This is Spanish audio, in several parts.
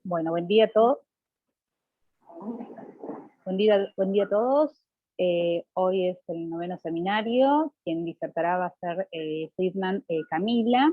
Bueno, buen día a todos. Buen día a todos. Hoy es el 9º seminario. Quien disertará va a ser Friedman Camila.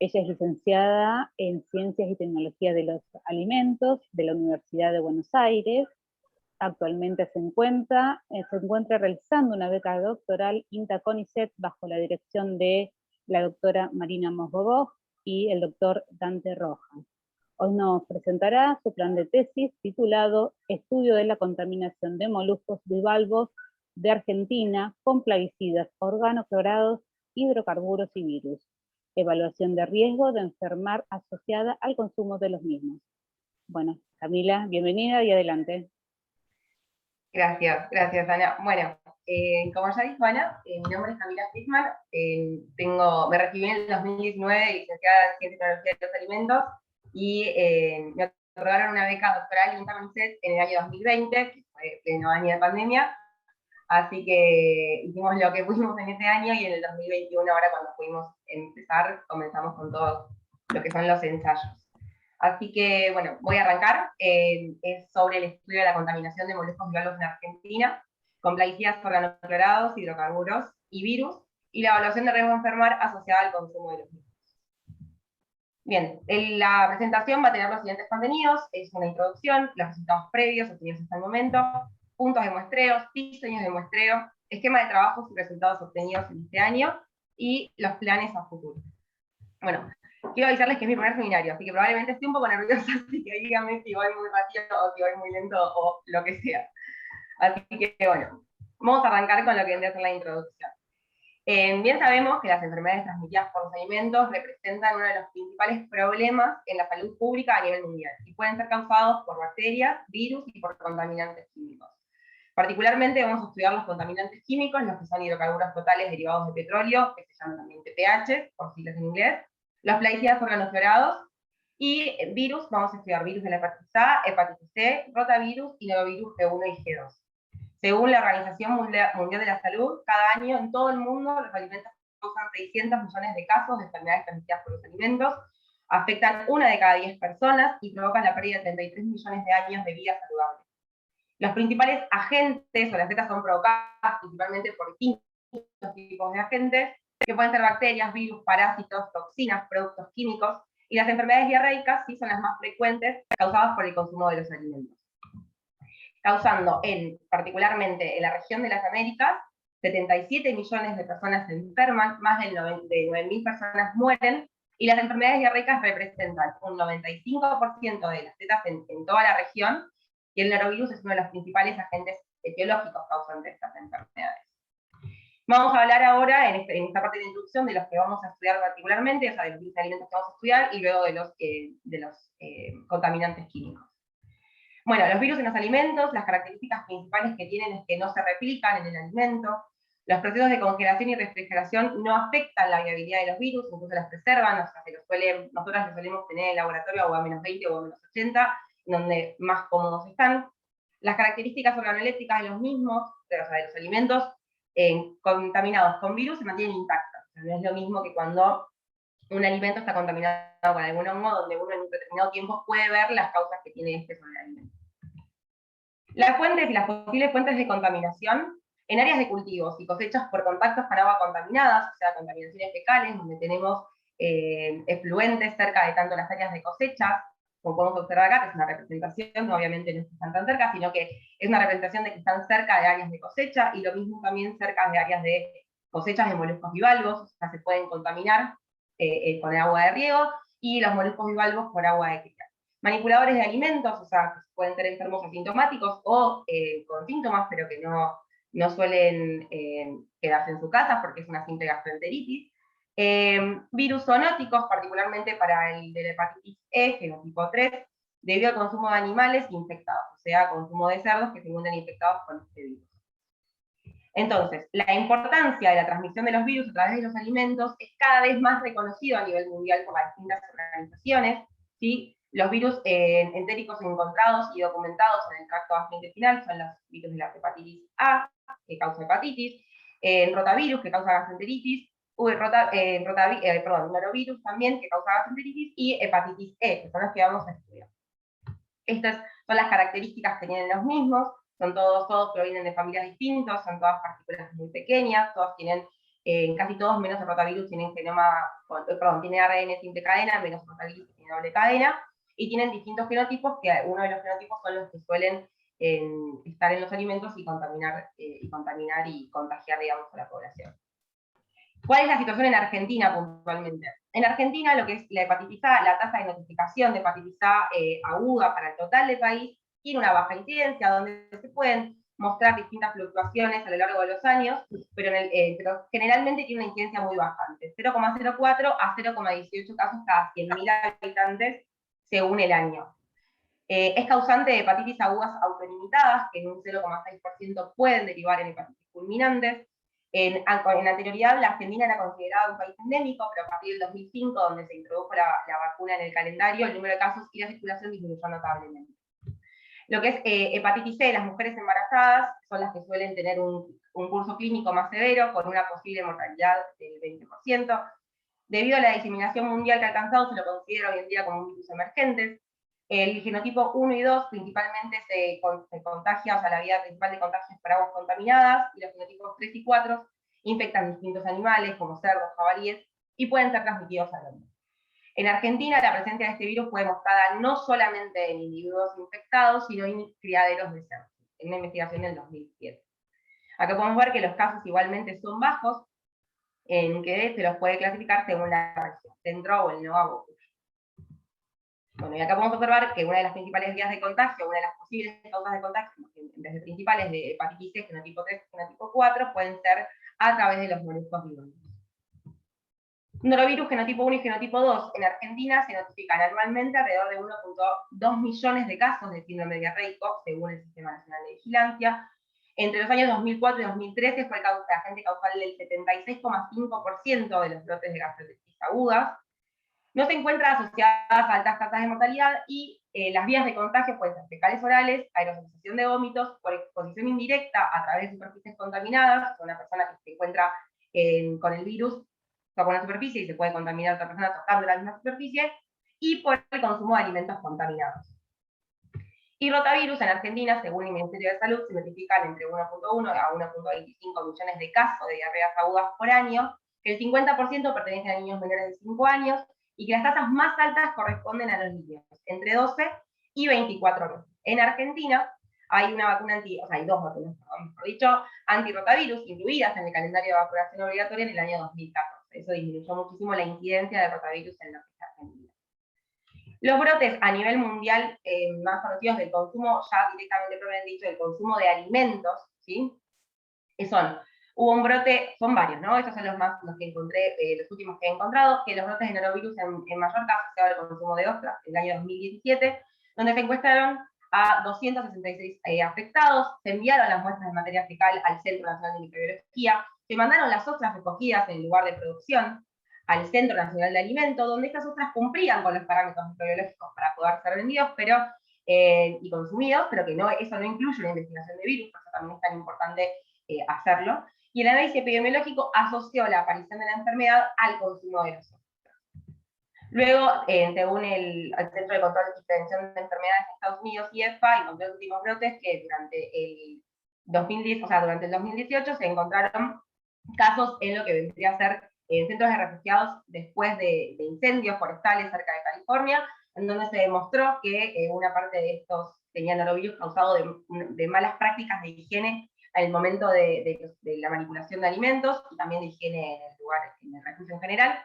Ella es licenciada en Ciencias y Tecnología de los Alimentos de la Universidad de Buenos Aires. Actualmente se encuentra realizando una beca doctoral INTA-CONICET bajo la dirección de la doctora Marina Mosbobov y el doctor Dante Rojas. Hoy nos presentará su plan de tesis titulado Estudio de la contaminación de moluscos bivalvos de Argentina con plaguicidas, organoclorados, hidrocarburos y virus. Evaluación de riesgo de enfermar asociada al consumo de los mismos. Bueno, Camila, bienvenida y adelante. Gracias, Ana. Bueno, como ya dijo Ana, mi nombre es Camila Friedman, me recibí en el 2019 licenciada en Ciencia y Tecnología de los Alimentos y me otorgaron una beca doctoral INTA-CONICET en el año 2020, que fue pleno año de pandemia, así que hicimos lo que pudimos en ese año y en el 2021, ahora cuando pudimos empezar, comenzamos con todo lo que son los ensayos. Así que, bueno, voy a arrancar. Es sobre el estudio de la contaminación de moluscos bivalvos en Argentina, con plaguicidas, organoclorados, hidrocarburos y virus, y la evaluación de riesgo de enfermar asociada al consumo de los mismos. Bien, la presentación va a tener los siguientes contenidos: es una introducción, los resultados previos obtenidos hasta el momento, puntos de muestreo, diseños de muestreo, esquema de trabajos y resultados obtenidos en este año, y los planes a futuro. Bueno, quiero avisarles que es mi primer seminario, así que probablemente esté un poco nerviosa, así que díganme si voy muy rápido o si voy muy lento o lo que sea. Así que, bueno, vamos a arrancar con lo que vendría a ser la introducción. Bien sabemos que las enfermedades transmitidas por los alimentos representan uno de los principales problemas en la salud pública a nivel mundial y pueden ser causados por bacterias, virus y por contaminantes químicos. Particularmente vamos a estudiar los contaminantes químicos, los que son hidrocarburos totales derivados de petróleo, que se llaman también TPH, por siglas en inglés, los plaguicidas organoclorados, y virus, vamos a estudiar virus de la hepatitis A, hepatitis C, rotavirus y norovirus G1 y G2. Según la Organización Mundial de la Salud, cada año en todo el mundo los alimentos causan 600 millones de casos de enfermedades transmitidas por los alimentos, afectan 1 de cada 10 personas y provocan la pérdida de 33 millones de años de vida saludable. Los principales agentes o las zetas son provocadas principalmente por distintos tipos de agentes, que pueden ser bacterias, virus, parásitos, toxinas, productos químicos, y las enfermedades diarreicas sí son las más frecuentes causadas por el consumo de los alimentos. Causando particularmente en la región de las Américas, 77 millones de personas se enferman, más de 9.000 personas mueren, y las enfermedades diarreicas representan un 95% de las zetas en toda la región, y el norovirus es uno de los principales agentes etiológicos causantes de estas enfermedades. Vamos a hablar ahora, en esta parte de introducción, de los que vamos a estudiar particularmente, o sea, de los alimentos que vamos a estudiar, y luego de los contaminantes químicos. Bueno, los virus en los alimentos, las características principales que tienen es que no se replican en el alimento, los procesos de congelación y refrigeración no afectan la viabilidad de los virus, incluso las preservan, o sea, nosotros los solemos tener en el laboratorio o a menos 20 o a menos 80, donde más cómodos están. Las características organolépticas de los mismos, o sea, de los alimentos contaminados con virus, se mantienen intactas. O sea, no es lo mismo que cuando un alimento está contaminado con algún hongo, donde uno en un determinado tiempo puede ver las causas que tiene sobre el alimento. Las fuentes y las posibles fuentes de contaminación en áreas de cultivos y cosechas por contactos con agua contaminadas, o sea, contaminaciones fecales, donde tenemos efluentes cerca de tanto las áreas de cosecha, como podemos observar acá, que es una representación, obviamente no están tan cerca, sino que es una representación de que están cerca de áreas de cosecha, y lo mismo también cerca de áreas de cosechas de moluscos bivalvos, o sea, se pueden contaminar con el agua de riego, y los moluscos bivalvos por agua de cría. Manipuladores de alimentos, o sea, que pueden ser enfermos asintomáticos o con síntomas, pero que no suelen quedarse en su casa porque es una simple gastroenteritis. Virus zoonóticos, particularmente para el de la hepatitis E, genotipo 3, debido al consumo de animales infectados, o sea, consumo de cerdos que se encuentran infectados con este virus. Entonces, la importancia de la transmisión de los virus a través de los alimentos es cada vez más reconocido a nivel mundial por las distintas organizaciones, ¿sí? Los virus entéricos encontrados y documentados en el tracto gastrointestinal son los virus de la hepatitis A, que causa hepatitis, rotavirus, que causa gastroenteritis, norovirus también, que causa gastroenteritis, y hepatitis E, que son los que vamos a estudiar. Estas son las características que tienen los mismos, son todos provienen de familias distintas, son todas partículas muy pequeñas, todos tienen, casi todos menos el rotavirus tienen tiene ARN simple cadena, menos el rotavirus tiene doble cadena, y tienen distintos genotipos, que uno de los genotipos son los que suelen estar en los alimentos y contagiar, digamos, a la población. ¿Cuál es la situación en Argentina puntualmente? En Argentina, lo que es la hepatitis A, la tasa de notificación de hepatitis A aguda para el total del país tiene una baja incidencia, donde se pueden mostrar distintas fluctuaciones a lo largo de los años, pero generalmente tiene una incidencia muy baja, de 0,04 a 0,18 casos cada 100.000 habitantes según el año. Es causante de hepatitis agudas autolimitadas, que en un 0,6% pueden derivar en hepatitis fulminantes. En anterioridad, la Argentina era considerada un país endémico, pero a partir del 2005, donde se introdujo la vacuna en el calendario, el número de casos y la circulación disminuyó notablemente. Lo que es hepatitis C, las mujeres embarazadas son las que suelen tener un curso clínico más severo, con una posible mortalidad del 20%. Debido a la diseminación mundial que ha alcanzado, se lo considera hoy en día como un virus emergente. El genotipo 1 y 2 principalmente se contagia, o sea, la vía principal de contagio es por aguas contaminadas, y los genotipos 3 y 4 infectan distintos animales, como cerdos, jabalíes, y pueden ser transmitidos al hombre. En Argentina, la presencia de este virus fue mostrada no solamente en individuos infectados, sino en criaderos de cerdos, en una investigación del 2007. Acá podemos ver que los casos igualmente son bajos, en que se los puede clasificar según la región, centro o el Nova. Bueno, y acá podemos observar que una de las principales vías de contagio, una de las posibles causas de contagio, en vez de principales de hepatitis C, genotipo 3 y genotipo 4, pueden ser a través de los moluscos vivos. Norovirus genotipo 1 y genotipo 2 en Argentina se notifican anualmente alrededor de 1,2 millones de casos de síndrome diarreico, según el Sistema Nacional de Vigilancia. Entre los años 2004 y 2013 fue el agente causal del 76,5% de los brotes de gastroenteritis agudas. No se encuentran asociadas a altas tasas de mortalidad, y las vías de contagio pueden ser fecales orales, aerosolización de vómitos, por exposición indirecta a través de superficies contaminadas, una persona que se encuentra con el virus toca una superficie y se puede contaminar a otra persona tocando la misma superficie, y por el consumo de alimentos contaminados. Y rotavirus en Argentina, según el Ministerio de Salud, se notifican entre 1,1 a 1,25 millones de casos de diarreas agudas por año, que el 50% pertenecen a niños menores de 5 años, y que las tasas más altas corresponden a los niños entre 12 y 24 meses. En Argentina hay una vacuna hay dos vacunas, mejor dicho, antirrotavirus incluidas en el calendario de vacunación obligatoria en el año 2014. Eso disminuyó muchísimo la incidencia de rotavirus en lo que es Argentina. Los brotes a nivel mundial más conocidos del consumo, ya directamente propiamente dicho, del consumo de alimentos, ¿sí? Hubo un brote, son varios, ¿no? Estos son los que encontré, los últimos que he encontrado, que los brotes de norovirus en Mallorca asociados al consumo de ostras en el año 2017, donde se encuestaron a 266 afectados, se enviaron las muestras de materia fecal al Centro Nacional de Microbiología, se mandaron las ostras recogidas en el lugar de producción al Centro Nacional de Alimentos, donde estas ostras cumplían con los parámetros microbiológicos para poder ser vendidos y consumidos, pero que eso no incluye una investigación de virus, por eso también es tan importante hacerlo. Y el análisis epidemiológico asoció la aparición de la enfermedad al consumo de los ostras. Luego, según el Centro de Control y Prevención de Enfermedades de Estados Unidos, IEPA, encontró los últimos brotes que durante el 2018 se encontraron casos en lo que vendría a ser centros de refugiados después de incendios forestales cerca de California, en donde se demostró que una parte de estos tenían norovirus causado de malas prácticas de higiene al momento de la manipulación de alimentos, y también de higiene en el lugar, en el refugio en general.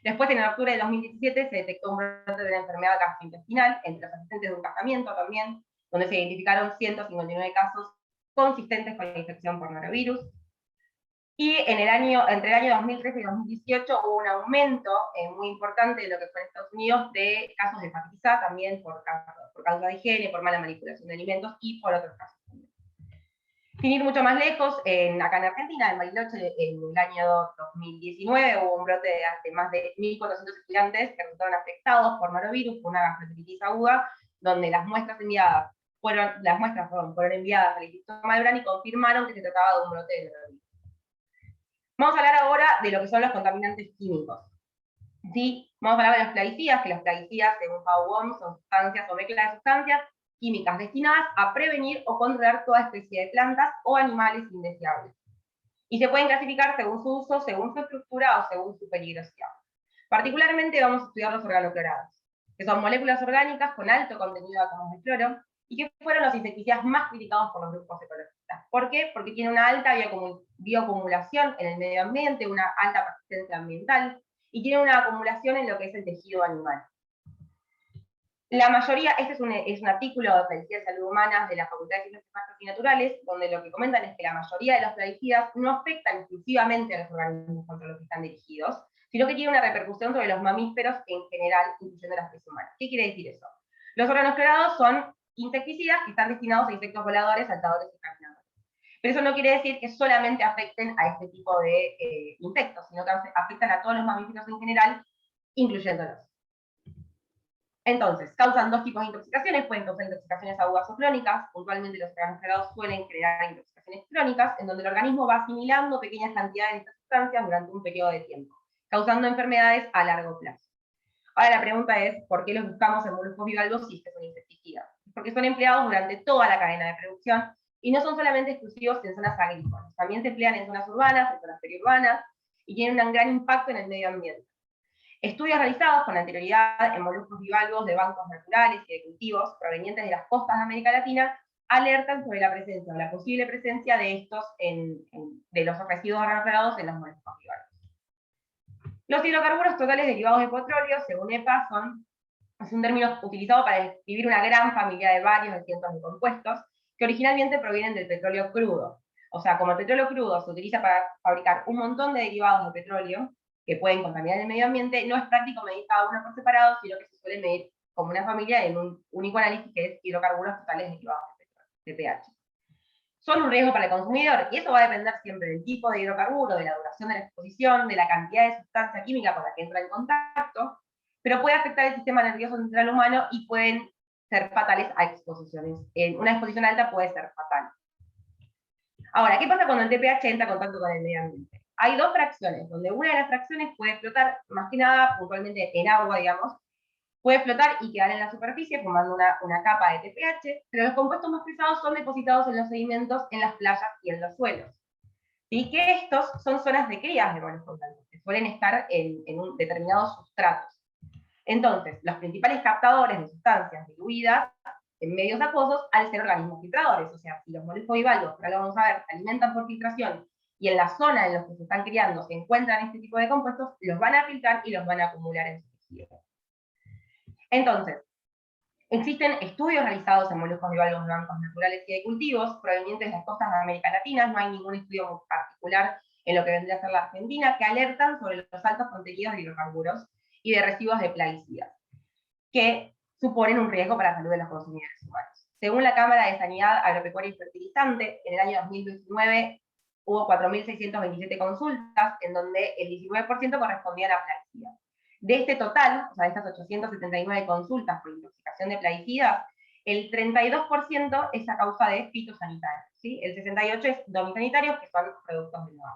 Después, en octubre de 2017, se detectó un brote de una enfermedad gastrointestinal entre los asistentes de un casamiento también, donde se identificaron 159 casos consistentes con la infección por norovirus. Y entre el año 2013 y 2018 hubo un aumento muy importante de lo que fue en Estados Unidos de casos de hepatitis A, también por causa de higiene, por mala manipulación de alimentos y por otros casos también. Sin ir mucho más lejos, acá en Argentina, en Bariloche, en el año 2019, hubo un brote de más de 1.400 estudiantes que resultaron afectados por norovirus, por una gastroenteritis aguda, donde las muestras fueron enviadas al Instituto Malbrán y confirmaron que se trataba de un brote de norovirus. Vamos a hablar ahora de lo que son los contaminantes químicos. ¿Sí? Vamos a hablar de los plaguicidas, que los plaguicidas, según Pau Wong, son sustancias o mezclas de sustancias químicas destinadas a prevenir o controlar toda especie de plantas o animales indeseables. Y se pueden clasificar según su uso, según su estructura o según su peligrosidad. Particularmente vamos a estudiar los organoclorados, que son moléculas orgánicas con alto contenido de átomos de cloro, y que fueron los insecticidas más criticados por los grupos ecologistas. ¿Por qué? Porque tienen una alta bioacumulación en el medio ambiente, una alta persistencia ambiental, y tienen una acumulación en lo que es el tejido animal. La mayoría, este es un artículo de Plaguicidas y Salud Humana de la Facultad de Ciencias Exactas y Naturales, donde lo que comentan es que la mayoría de los plaguicidas no afectan exclusivamente a los organismos contra los que están dirigidos, sino que tienen una repercusión sobre los mamíferos en general, incluyendo la especie humana. ¿Qué quiere decir eso? Los organoclorados son insecticidas que están destinados a insectos voladores, saltadores y caminadores. Pero eso no quiere decir que solamente afecten a este tipo de insectos, sino que afectan a todos los mamíferos en general, incluyéndolos. Entonces, causan dos tipos de intoxicaciones, pueden causar intoxicaciones agudas o crónicas, puntualmente los organoclorados suelen generar intoxicaciones crónicas, en donde el organismo va asimilando pequeñas cantidades de estas sustancias durante un periodo de tiempo, causando enfermedades a largo plazo. Ahora la pregunta es, ¿por qué los buscamos en moluscos bivalvos si es que son insecticidas? Porque son empleados durante toda la cadena de producción, y no son solamente exclusivos en zonas agrícolas, también se emplean en zonas urbanas, en zonas periurbanas, y tienen un gran impacto en el medio ambiente. Estudios realizados con anterioridad en moluscos bivalvos de bancos naturales y de cultivos provenientes de las costas de América Latina alertan sobre la presencia o la posible presencia de estos de los residuos organoclorados en los moluscos bivalvos. Los hidrocarburos totales derivados de petróleo, según EPA, es un término utilizado para describir una gran familia de varios de cientos de compuestos que originalmente provienen del petróleo crudo. O sea, como el petróleo crudo se utiliza para fabricar un montón de derivados de petróleo, que pueden contaminar el medio ambiente, no es práctico medir cada uno por separado, sino que se suele medir como una familia en un único análisis que es hidrocarburos totales derivados de pH. Son un riesgo para el consumidor, y eso va a depender siempre del tipo de hidrocarburo, de la duración de la exposición, de la cantidad de sustancia química con la que entra en contacto, pero puede afectar el sistema nervioso central humano y pueden ser fatales a exposiciones. Una exposición alta puede ser fatal. Ahora, ¿qué pasa cuando el TPH entra en contacto con el medio ambiente? Hay dos fracciones, donde una de las fracciones puede flotar, más que nada, puntualmente en agua, digamos, puede flotar y quedar en la superficie formando una capa de TPH, pero los compuestos más pesados son depositados en los sedimentos, en las playas y en los suelos. ¿Sí? Que estos son zonas de crías de moluscos blancos, que suelen estar en determinados sustratos. Entonces, los principales captadores de sustancias diluidas en medios acuosos al ser organismos filtradores, o sea, si los moluscos bivalvos, ahora lo vamos a ver, se alimentan por filtración y en la zona en la que se están criando se encuentran este tipo de compuestos, los van a filtrar y los van a acumular en su tejido. Entonces, existen estudios realizados en moluscos bivalvos de bancos naturales y de cultivos provenientes de las costas de América Latina, no hay ningún estudio muy particular en lo que vendría a ser la Argentina, que alertan sobre los altos contenidos de hidrocarburos y de residuos de plaguicidas, que suponen un riesgo para la salud de los consumidores humanos. Según la Cámara de Sanidad Agropecuaria y Fertilizante, en el año 2019 hubo 4.627 consultas, en donde el 19% correspondían a plaguicidas. De este total, o sea, de estas 879 consultas por intoxicación de plaguicidas, el 32% es a causa de fitosanitarios, ¿sí? El 68% es domisanitarios, que son productos del hogar.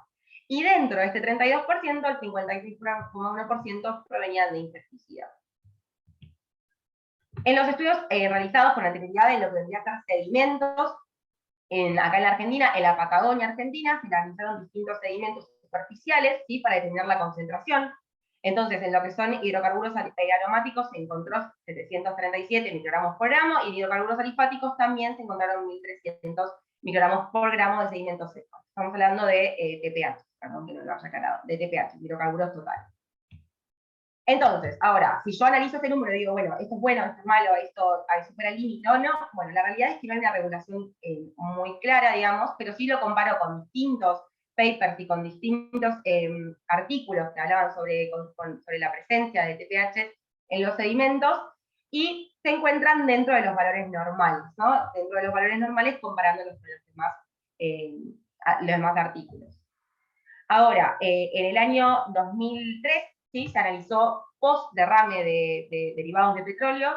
Y dentro de este 32%, el 56,1% provenían de insecticidas. En los estudios realizados con anterioridad en lo que vendría a ser sedimentos, acá en la Argentina, en la Patagonia Argentina, se analizaron distintos sedimentos superficiales, ¿sí? Para determinar la concentración. Entonces, en lo que son hidrocarburos aromáticos se encontró 737 microgramos por gramo, y en hidrocarburos alifáticos también se encontraron 1.300 microgramos por gramo de sedimentos secos. Estamos hablando de TPH, perdón que no lo haya aclarado, de TPH, hidrocarburos totales. Entonces, ahora, si yo analizo este número y digo, bueno, esto es bueno, esto es malo, esto supera el límite o no, bueno, la realidad es que no hay una regulación muy clara, digamos, pero sí lo comparo con distintos papers y con distintos artículos que hablaban sobre la presencia de TPH en los sedimentos, y se encuentran dentro de los valores normales, ¿no? Dentro de los valores normales comparándolos con los demás artículos. Ahora, en el año 2003, ¿sí? Se analizó post-derrame de derivados de petróleo,